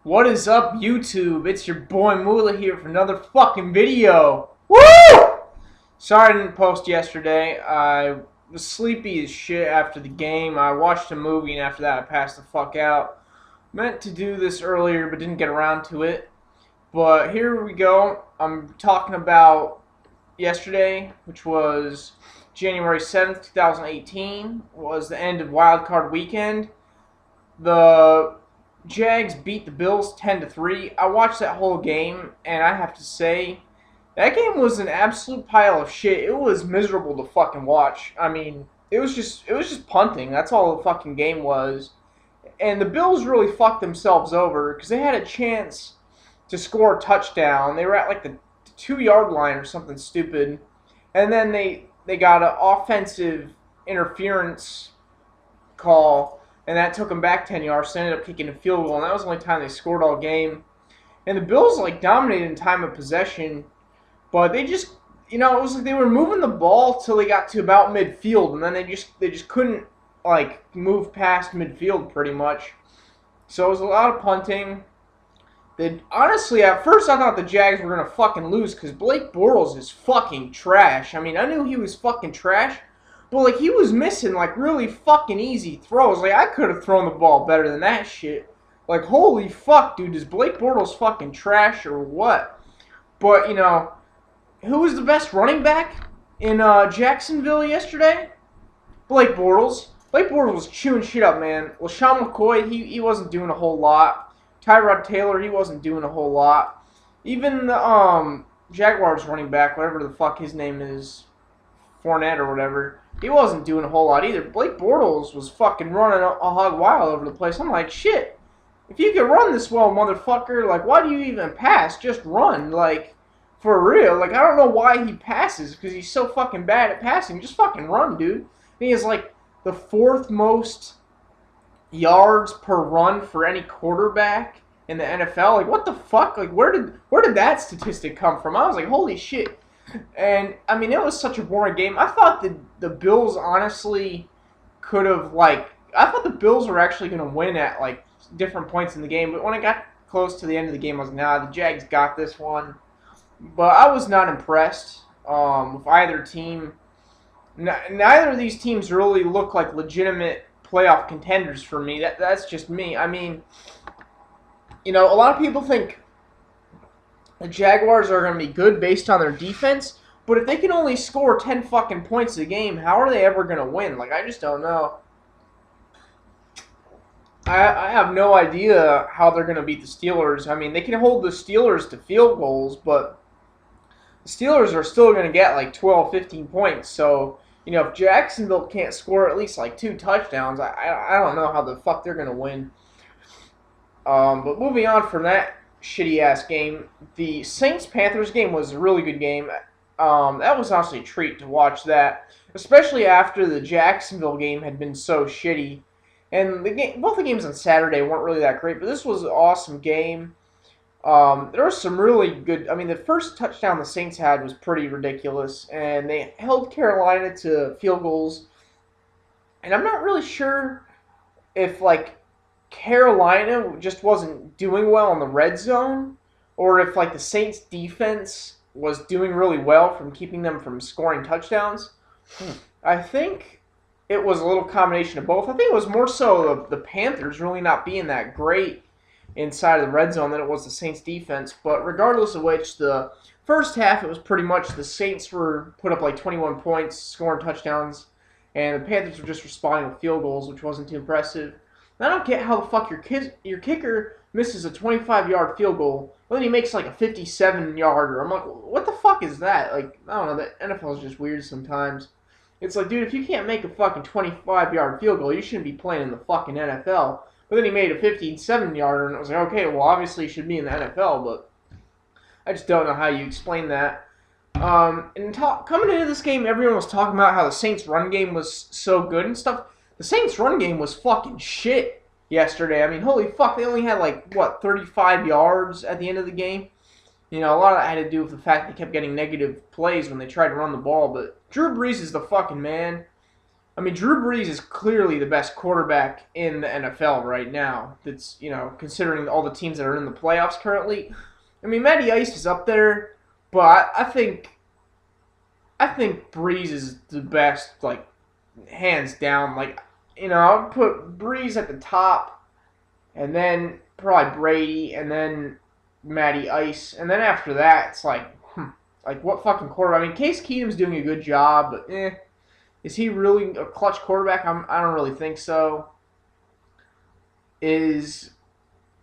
What is up, YouTube? It's your boy Moolah here for another fucking video. Woo! Sorry I didn't post yesterday. I was sleepy as shit after the game. I watched a movie and after that I passed the fuck out. Meant to do this earlier but didn't get around to it. But here we go. I'm talking about yesterday, which was January 7th, 2018. Was the end of Wild Card Weekend. The Jags beat the Bills 10-3. I watched that whole game, and I have to say, that game was an absolute pile of shit. It was miserable to fucking watch. I mean, it was just punting. That's all the fucking game was. And the Bills really fucked themselves over because they had a chance to score a touchdown. They were at like the 2-yard line or something stupid, and then they got an offensive interference call. And that took them back 10 yards, so they ended up kicking a field goal, and that was the only time they scored all game. And the Bills, dominated in time of possession, but they just, it was like they were moving the ball till they got to about midfield, and then they just couldn't, move past midfield pretty much. So it was a lot of punting. Honestly, at first I thought the Jags were going to fucking lose, because Blake Bortles is fucking trash. I mean, I knew he was fucking trash, but, he was missing, really fucking easy throws. I could have thrown the ball better than that shit. Holy fuck, dude. Is Blake Bortles fucking trash or what? But, who was the best running back in Jacksonville yesterday? Blake Bortles. Blake Bortles was chewing shit up, man. LaShawn McCoy, he wasn't doing a whole lot. Tyrod Taylor, he wasn't doing a whole lot. Even the Jaguars running back, whatever the fuck his name is, Fournette or whatever, he wasn't doing a whole lot either. Blake Bortles was fucking running a hog wild over the place. I'm like, shit, if you can run this well, motherfucker, why do you even pass? Just run, for real. I don't know why he passes, because he's so fucking bad at passing. Just fucking run, dude. And he has, the 4th most yards per run for any quarterback in the NFL. What the fuck? Where did that statistic come from? I was like, holy shit. And, I mean, it was such a boring game. I thought the Bills honestly could have, I thought the Bills were actually going to win at, different points in the game. But when it got close to the end of the game, I was like, nah, the Jags got this one. But I was not impressed with either team. Neither of these teams really look like legitimate playoff contenders for me. That's just me. I mean, a lot of people think the Jaguars are going to be good based on their defense, but if they can only score 10 fucking points a game, how are they ever going to win? I just don't know. I have no idea how they're going to beat the Steelers. I mean, they can hold the Steelers to field goals, but the Steelers are still going to get 12, 15 points. So, if Jacksonville can't score at least 2 touchdowns, I don't know how the fuck they're going to win. But moving on from that shitty-ass game, the Saints-Panthers game was a really good game. That was honestly a treat to watch that, especially after the Jacksonville game had been so shitty. And both the games on Saturday weren't really that great, but this was an awesome game. There was some really good. I mean, the first touchdown the Saints had was pretty ridiculous, and they held Carolina to field goals. And I'm not really sure if Carolina just wasn't doing well in the red zone, or if the Saints defense was doing really well from keeping them from scoring touchdowns. I think it was a little combination of both. I think it was more so the Panthers really not being that great inside of the red zone than it was the Saints defense. But regardless of which, the first half it was pretty much the Saints were put up 21 points, scoring touchdowns, and the Panthers were just responding with field goals, which wasn't too impressive. I don't get how the fuck your kicker misses a 25-yard field goal, but then he makes a 57-yarder. I'm like, what the fuck is that? I don't know, the NFL is just weird sometimes. It's dude, if you can't make a fucking 25-yard field goal, you shouldn't be playing in the fucking NFL. But then he made a 57-yarder, and it was like, okay, well, obviously he should be in the NFL, but I just don't know how you explain that. Coming into this game, everyone was talking about how the Saints' run game was so good and stuff. The Saints' run game was fucking shit yesterday. I mean, holy fuck, they only had 35 yards at the end of the game. A lot of that had to do with the fact they kept getting negative plays when they tried to run the ball, but Drew Brees is the fucking man. I mean, Drew Brees is clearly the best quarterback in the NFL right now. That's, considering all the teams that are in the playoffs currently. I mean, Matty Ice is up there, but I think Brees is the best, like, hands down. Like, I would put Brees at the top, and then probably Brady, and then Matty Ice, and then after that, it's like, what fucking quarterback? I mean, Case Keenum's doing a good job, but is he really a clutch quarterback? I don't really think so. Is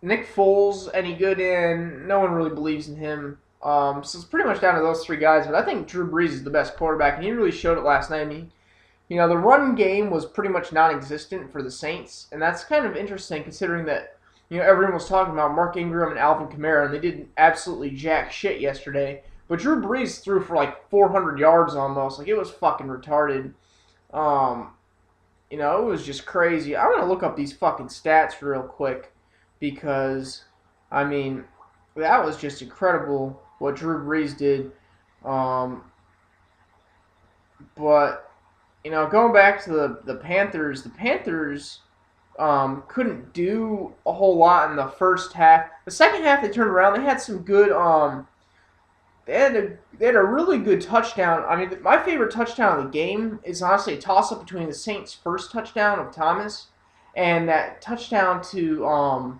Nick Foles any good? And no one really believes in him. So it's pretty much down to those three guys. But I think Drew Brees is the best quarterback, and he really showed it last night. I mean, the run game was pretty much non-existent for the Saints, and that's kind of interesting considering that everyone was talking about Mark Ingram and Alvin Kamara, and they did absolutely jack shit yesterday. But Drew Brees threw for like 400 yards almost. Like, it was fucking retarded. It was just crazy. I'm gonna look up these fucking stats real quick because, I mean, that was just incredible what Drew Brees did. But going back to the Panthers, couldn't do a whole lot in the first half. The second half they turned around. They had some good. They had a really good touchdown. I mean, my favorite touchdown of the game is honestly a toss-up between the Saints' first touchdown of Thomas and that touchdown to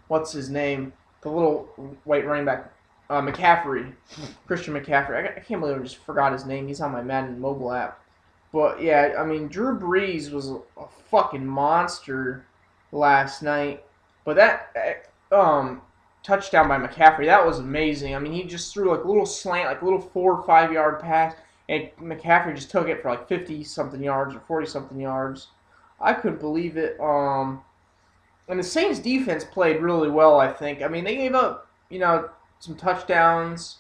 what's his name, the little white running back, McCaffrey, Christian McCaffrey. I can't believe I just forgot his name. He's on my Madden mobile app. But yeah, I mean, Drew Brees was a fucking monster last night. But that touchdown by McCaffrey, that was amazing. I mean, he just threw like a little slant, like a little 4 or 5 yard pass, and McCaffrey just took it for like 50 something yards or 40 something yards. I couldn't believe it. And the Saints defense played really well, I think. I mean, they gave up, some touchdowns,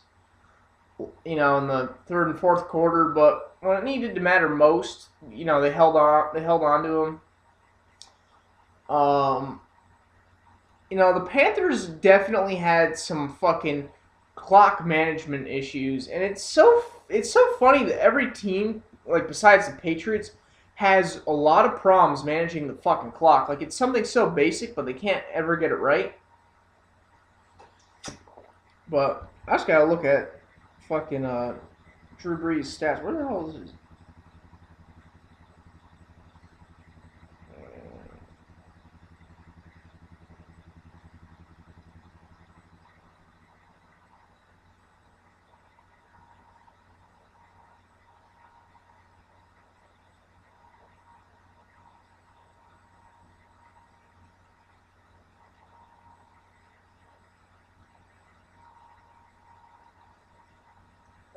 in the third and fourth quarter, but when it needed to matter most, they held on to them. The Panthers definitely had some fucking clock management issues, and it's so funny that every team, like besides the Patriots, has a lot of problems managing the fucking clock. Like, it's something so basic, but they can't ever get it right. But I just gotta look at fucking Drew Brees' stats. Where the hell is this?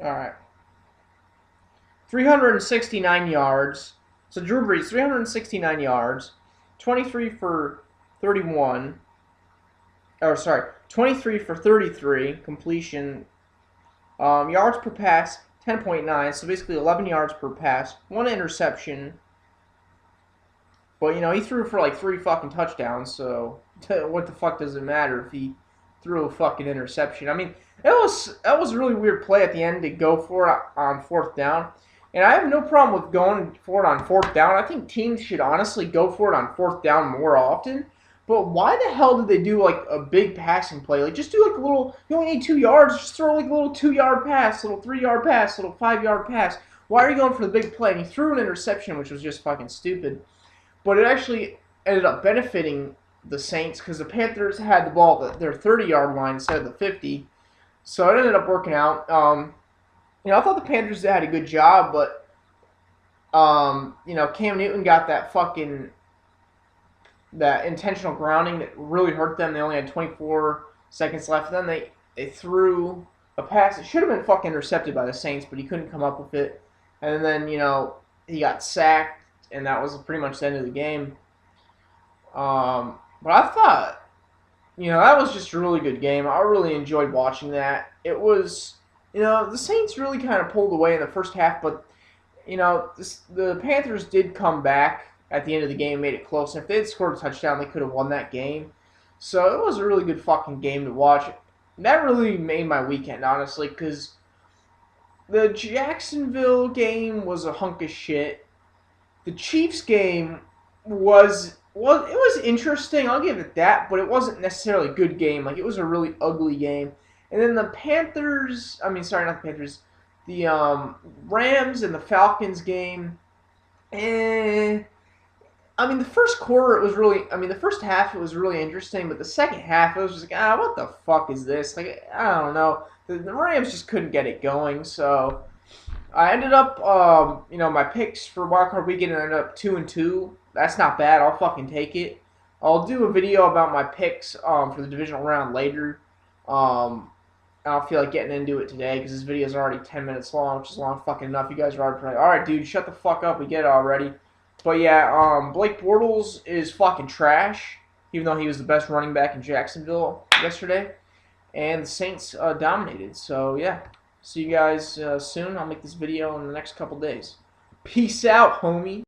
All right. 369 yards. So Drew Brees, 369 yards, 23 for 31. Or sorry, 23 for 33 completion. Yards per pass, 10.9. So basically 11 yards per pass. 1 interception. But he threw for like 3 fucking touchdowns. So what the fuck does it matter if he threw a fucking interception? I mean, that was a really weird play at the end to go for it on fourth down. And I have no problem with going for it on fourth down. I think teams should honestly go for it on fourth down more often. But why the hell did they do like a big passing play? Like, just do like a little, you only need 2 yards, just throw like a little 2-yard pass, little 3-yard pass, little 5-yard pass. Why are you going for the big play? And he threw an interception, which was just fucking stupid. But it actually ended up benefiting the Saints because the Panthers had the ball at their 30-yard line instead of the 50. So it ended up working out. I thought the Panthers had a good job, but Cam Newton got that intentional grounding that really hurt them. They only had 24 seconds left. Then they threw a pass. It should have been fucking intercepted by the Saints, but he couldn't come up with it. And then, he got sacked, and that was pretty much the end of the game. But I thought, that was just a really good game. I really enjoyed watching that. It was, the Saints really kind of pulled away in the first half, but, the Panthers did come back at the end of the game, made it close. And if they had scored a touchdown, they could have won that game. So it was a really good fucking game to watch. And that really made my weekend, honestly, because the Jacksonville game was a hunk of shit. the Chiefs game was interesting. I'll give it that, but it wasn't necessarily a good game. Like, it was a really ugly game. And then the Panthers, I mean, sorry, not the Panthers, the Rams and the Falcons game. I mean, the first quarter, the first half, it was really interesting, but the second half, it was just like, what the fuck is this? Like, I don't know. The Rams just couldn't get it going, so I ended up, my picks for wildcard weekend ended up 2-2. That's not bad. I'll fucking take it. I'll do a video about my picks for the divisional round later. I don't feel like getting into it today because this video is already 10 minutes long, which is long fucking enough. You guys are already probably, all right, dude, shut the fuck up. We get it already. But yeah, Blake Bortles is fucking trash, even though he was the best running back in Jacksonville yesterday. And the Saints dominated. So yeah, see you guys soon. I'll make this video in the next couple days. Peace out, homie.